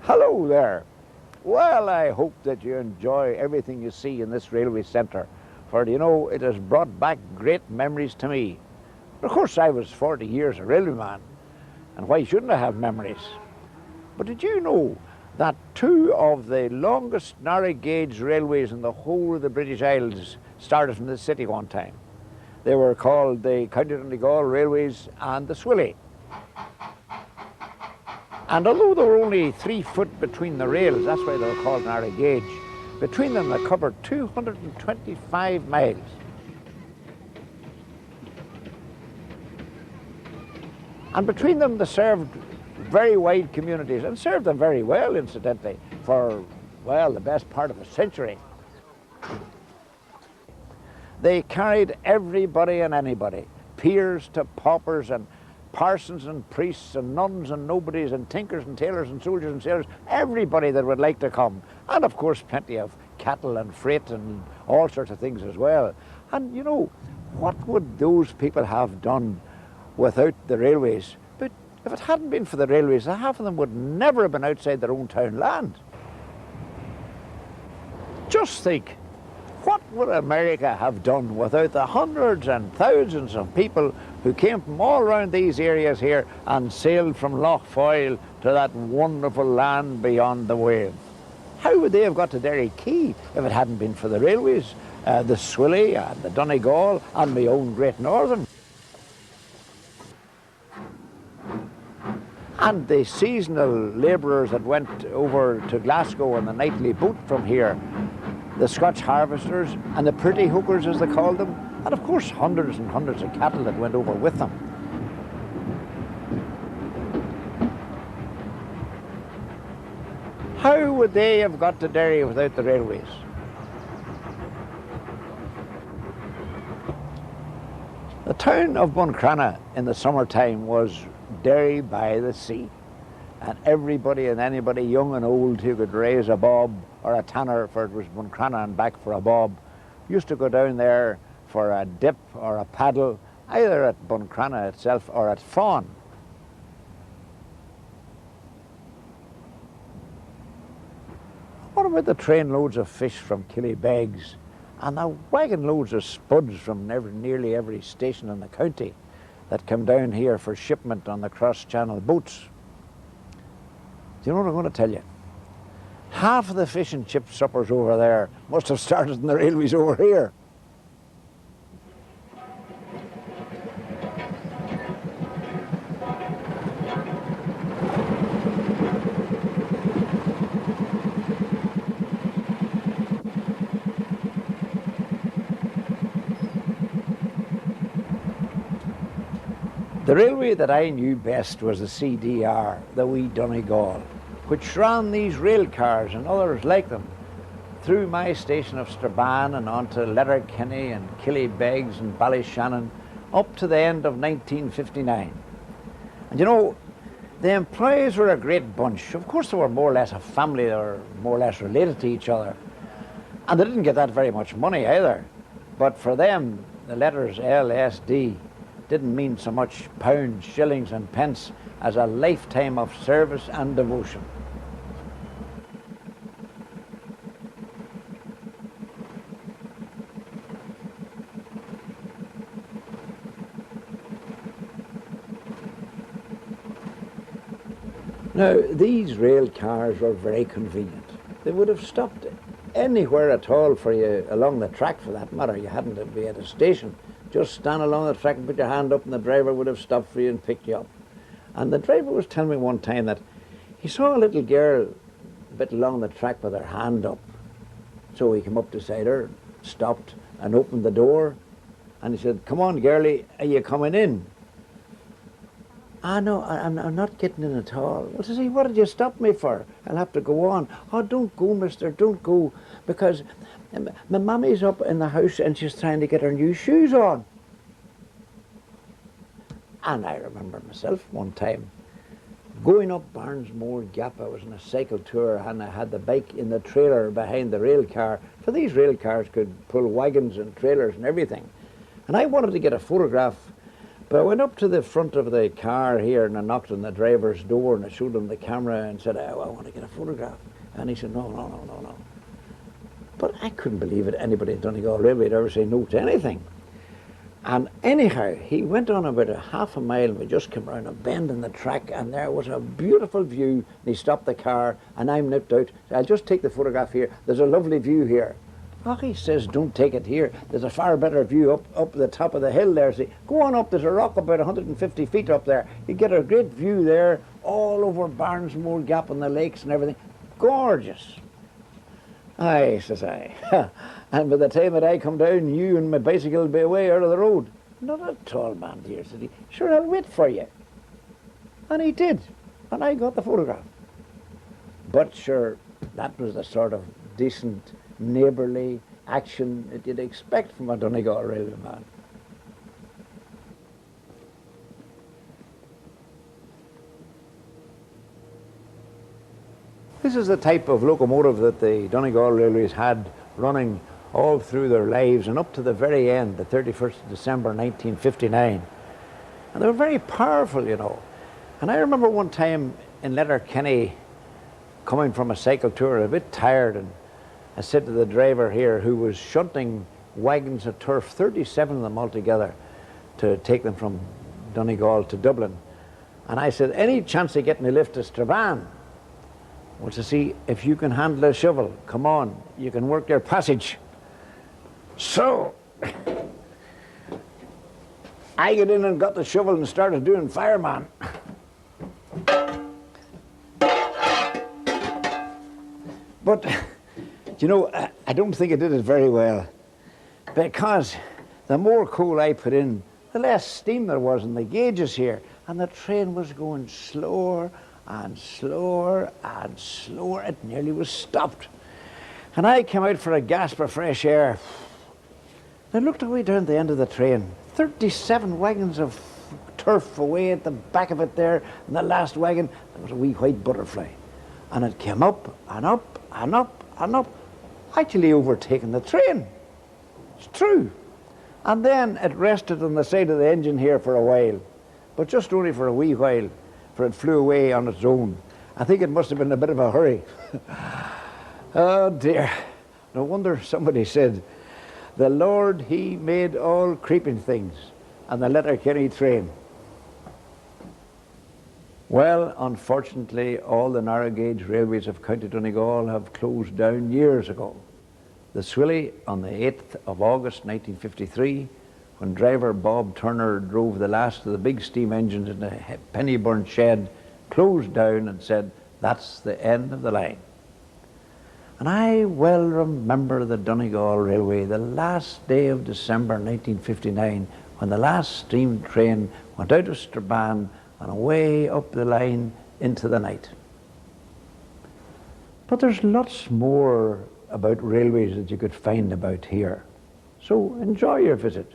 Hello there. Well, I hope that you enjoy everything you see in this railway centre, for you know it has brought back great memories to me. Of course, I was 40 years a railwayman, and why shouldn't I have memories? But did you know that two of the longest narrow gauge railways in the whole of the British Isles started from this city one time? They were called the County Donegal Railways and the Swilly. And although there were only 3 foot between the rails, that's why they were called narrow gauge, between them they covered 225 miles. And between them they served very wide communities, and served them very well, incidentally, for, well, the best part of a century. They carried everybody and anybody, peers to paupers and parsons and priests and nuns and nobodies and tinkers and tailors and soldiers and sailors, everybody that would like to come. And of course plenty of cattle and freight and all sorts of things as well. And you know, what would those people have done without the railways? But if it hadn't been for the railways, half of them would never have been outside their own town land. Just think, what would America have done without the hundreds and thousands of people who came from all around these areas here and sailed from Foyle to that wonderful land beyond the wave? How would they have got to Derry Quay if it hadn't been for the railways, the Swilly and the Donegal and my own Great Northern? And the seasonal labourers that went over to Glasgow on the nightly boat from here, the Scotch harvesters and the pretty hookers as they called them, and of course hundreds and hundreds of cattle that went over with them. How would they have got to Derry without the railways? The town of Buncrana in the summertime was Derry by the sea, and everybody and anybody, young and old, who could raise a bob or a tanner, for it was Buncrana and back for a bob, used to go down there for a dip or a paddle, either at Buncrana itself or at Foyle. What about the train loads of fish from Killybegs and the wagon loads of spuds from nearly every station in the county that come down here for shipment on the cross-channel boats? Do you know what I'm going to tell you? Half of the fish and chip suppers over there must have started in the railways over here. The railway that I knew best was the CDR, the Wee Donegal, which ran these rail cars and others like them through my station of Strabane and on to Letterkenny and Killybegs and Ballyshannon up to the end of 1959. And you know, the employees were a great bunch. Of course they were more or less a family, they were more or less related to each other. And they didn't get that very much money either. But for them, the letters LSD didn't mean so much pounds, shillings and pence as a lifetime of service and devotion. Now, these rail cars were very convenient. They would have stopped anywhere at all for you along the track, for that matter. You hadn't to be at a station. Just stand along the track and put your hand up and the driver would have stopped for you and picked you up. And the driver was telling me one time that he saw a little girl a bit along the track with her hand up. So he came up beside her, stopped and opened the door, and he said, "Come on, girlie, are you coming in?" "Ah, no, I'm not getting in at all." "Well," says he, "what did you stop me for? I'll have to go on." "Oh, don't go, mister, don't go, because my mammy's up in the house and she's trying to get her new shoes on." And I remember myself one time going up Barnesmore Gap. I was on a cycle tour and I had the bike in the trailer behind the rail car, for these rail cars could pull wagons and trailers and everything. And I wanted to get a photograph But I went up to the front of the car here and I knocked on the driver's door and I showed him the camera and said, oh, I want to get a photograph. And he said, no, no, no, no, no. But I couldn't believe it. Anybody at Donegal Railway would ever say no to anything. And anyhow, he went on about a half a mile and we just came around a bend in the track and there was a beautiful view. And he stopped the car and I nipped out. I'll just take the photograph here. There's a lovely view here. Oh, he says, don't take it here. There's a far better view up the top of the hill there. See, go on up. There's a rock about 150 feet up there. You get a great view there, all over Barnesmore Gap and the lakes and everything. Gorgeous. Aye, says I. And by the time that I come down, you and my bicycle will be away out of the road. Not at all, man, dear, said he. Sure, I'll wait for you. And he did. And I got the photograph. But sure, that was the sort of decent, neighbourly action that you'd expect from a Donegal railway man. This is the type of locomotive that the Donegal Railways had running all through their lives and up to the very end, the 31st of December 1959. And they were very powerful, you know. And I remember one time in Letterkenny coming from a cycle tour, a bit tired, and I said to the driver here who was shunting wagons of turf, 37 of them altogether, to take them from Donegal to Dublin. And I said, any chance of getting a lift to Strabane? Well, to see if you can handle a shovel, come on, you can work your passage. So, I got in and got the shovel and started doing fireman. But, you know, I don't think I did it very well, because the more coal I put in, the less steam there was in the gauges here, and the train was going slower and slower and slower. It nearly was stopped. And I came out for a gasp of fresh air. I looked away down the end of the train. 37 wagons of turf away at the back of it there, and the last wagon, there was a wee white butterfly. And it came up and up and up and up, actually overtaking the train. It's true. And then it rested on the side of the engine here for a while, but just only for a wee while, for it flew away on its own. I think it must have been a bit of a hurry. Oh dear. No wonder somebody said, the Lord, he made all creeping things, and the Letterkenny train. Well, unfortunately, all the narrow gauge railways of County Donegal have closed down years ago. The Swilly on the 8th of August 1953, when driver Bob Turner drove the last of the big steam engines in a Pennyburn shed, closed down and said, that's the end of the line. And I well remember the Donegal Railway, the last day of December 1959, when the last steam train went out of Strabane and away up the line into the night. But there's lots more about railways that you could find about here. So enjoy your visit.